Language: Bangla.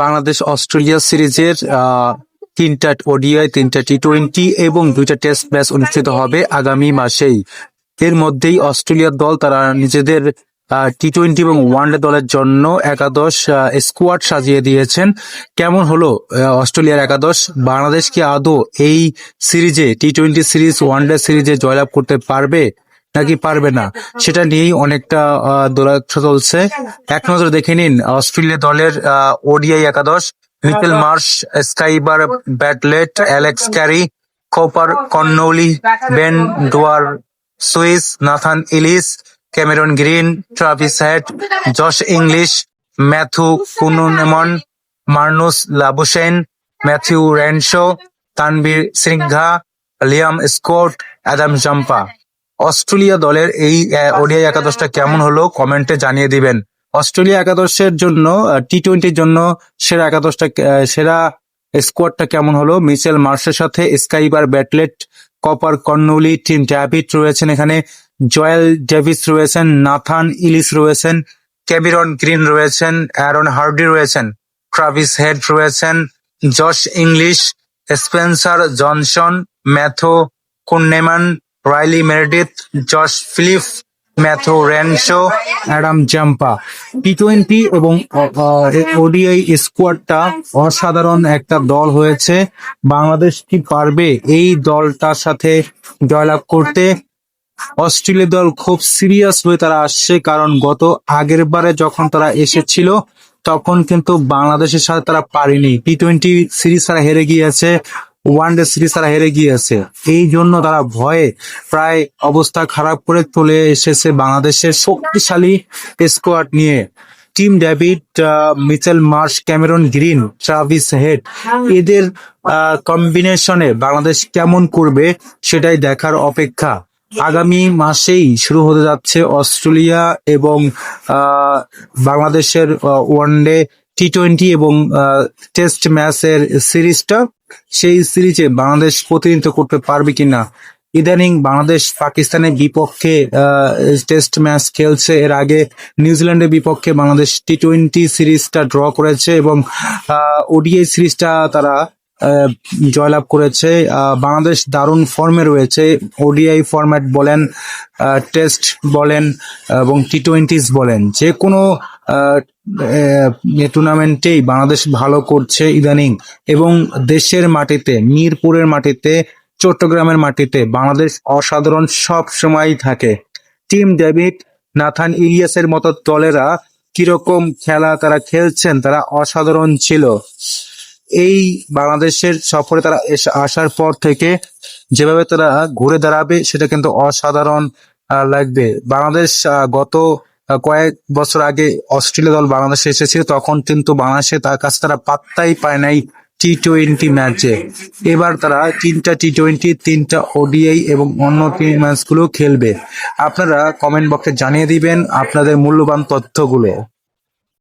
বাংলাদেশ অস্ট্রেলিয়া সিরিজের তিনটা ওডিআই, তিনটা টি-20 এবং দুইটা টেস্ট ম্যাচ অনুষ্ঠিত হবে আগামী মাসেই। এর মধ্যেই অস্ট্রেলিয়ার দল তারা নিজেদের টি-20 এবং ওয়ানডে দলের জন্য একাদশ স্কোয়াড সাজিয়ে দিয়েছেন। কেমন হলো অস্ট্রেলিয়ার একাদশ? বাংলাদেশ কি আদৌ এই সিরিজে টি-20 সিরিজ, ওয়ানডে সিরিজে জয়লাভ করতে পারবে নাকি পারবে না, সেটা নিয়েই অনেকটা দোলাচল চলছে। এক নজর দেখে নিন অস্ট্রেলিয়া দলের ওডিআই একাদশ। Mitchell Marsh, Xavier Bartlett, Alex Carey, Cooper Connolly, Ben Dwarshuis, Nathan Ellis, Cameron Green, Travis Head, Josh Inglis, Matthew Kuhnemann, Marnus Labuschagne, Matthew Renshaw, Tanveer Sangha, Liam Scott, Adam Zampa. Australia দলের এই ওডিআই একাদশটা কেমন হলো কমেন্টে জানিয়ে দিবেন। অস্ট্রেলিয়া একাদশের জন্য টি-20 জন্য সেরা একাদশটা, সেরা স্কোয়াডটা কেমন হলো? মিচেল মার্শের সাথে Xavier Bartlett, Cooper Connolly, Tim David রয়েছেন এখানে, জয়েল ডেভিস রয়েছেন, নাথান ইলিস রয়েছেন, ক্যামেরন গ্রিন রয়েছেন, অ্যারন হার্ডি রয়েছেন, ট্রাভিস হেড রয়েছেন, Josh Inglis, Spencer Johnson, Matthew Kuhnemann, Riley Meredith, Josh Philippe, Matthew Renshaw, Adam Zampa. টি-20 এবং ওডিআই স্কোয়াডটা অসাধারণ একটা দল হয়েছে। বাংলাদেশ কি পারবে এই দলটার সাথে জয়লাভ করতে? অস্ট্রেলিয়া দল খুব সিরিয়াস হয়ে তারা আসছে, কারণ গত আগের বারে যখন তারা এসেছিল তখন কিন্তু বাংলাদেশের সাথে তারা পারেনি। টি-20 সিরিজ তারা হেরে গিয়েছে, ওয়ানডে সিরিজ তারা হেরে গিয়েছে। এই জন্য তারা ভয়ে প্রায় অবস্থা খারাপ করে চলে এসেছে বাংলাদেশের শক্তিশালী স্কোয়াড নিয়ে। Tim David, Mitchell Marsh, Cameron Green, Travis head, এদের কম্বিনেশনে বাংলাদেশ কেমন করবে সেটাই দেখার অপেক্ষা। আগামী মাসেই শুরু হতে যাচ্ছে অস্ট্রেলিয়া এবং বাংলাদেশের ওয়ানডে, টি-20 এবং টেস্ট ম্যাচের সিরিজটা। সেই সিরিজে বাংলাদেশ প্রতিনিধিত্ব করতে পারবে কিনা। ইদানিং বাংলাদেশ পাকিস্তানের বিপক্ষে টেস্ট ম্যাচ খেলছে, এর আগে নিউজিল্যান্ডের বিপক্ষে বাংলাদেশ টি-20 সিরিজটা ড্র করেছে এবং ওডিআই সিরিজটা তারা জয়লাভ করেছে। বাংলাদেশ দারুণ ফর্মে রয়েছে, ওডিআই ফরম্যাট বলেন, টেস্ট বলেন এবং টি-20 বলেন, যে কোনো টুর্নামেন্টেই বাংলাদেশ ভালো করছে ইদানিং। এবং দেশের মাটিতে, মিরপুরের মাটিতে, চট্টগ্রামের মাটিতে বাংলাদেশ অসাধারণ সব সময় থাকে। টিম ডেভিড, নাথান ইলিয়াসের মতো দলেরা কিরকম খেলা তারা খেলছেন, তারা অসাধারণ ছিল। এই বাংলাদেশের সফরে তারা আসার পর থেকে যেভাবে তারা ঘুরে দাঁড়াবে সেটা কিন্তু অসাধারণ লাগবে। বাংলাদেশ গত কয়েক বছর আগে অস্ট্রেলিয়া দল বাংলাদেশে এসেছিল, তখন কিন্তু বাংলাদেশে তার কাছে তারা পাত্তাই পায় নাই টি-20 ম্যাচে। এবার তারা তিনটা টি-20, তিনটা ওডিআই এবং অন্য তিন ম্যাচগুলো খেলবে। আপনারা কমেন্ট বক্সে জানিয়ে দিবেন আপনাদের মূল্যবান তথ্যগুলো।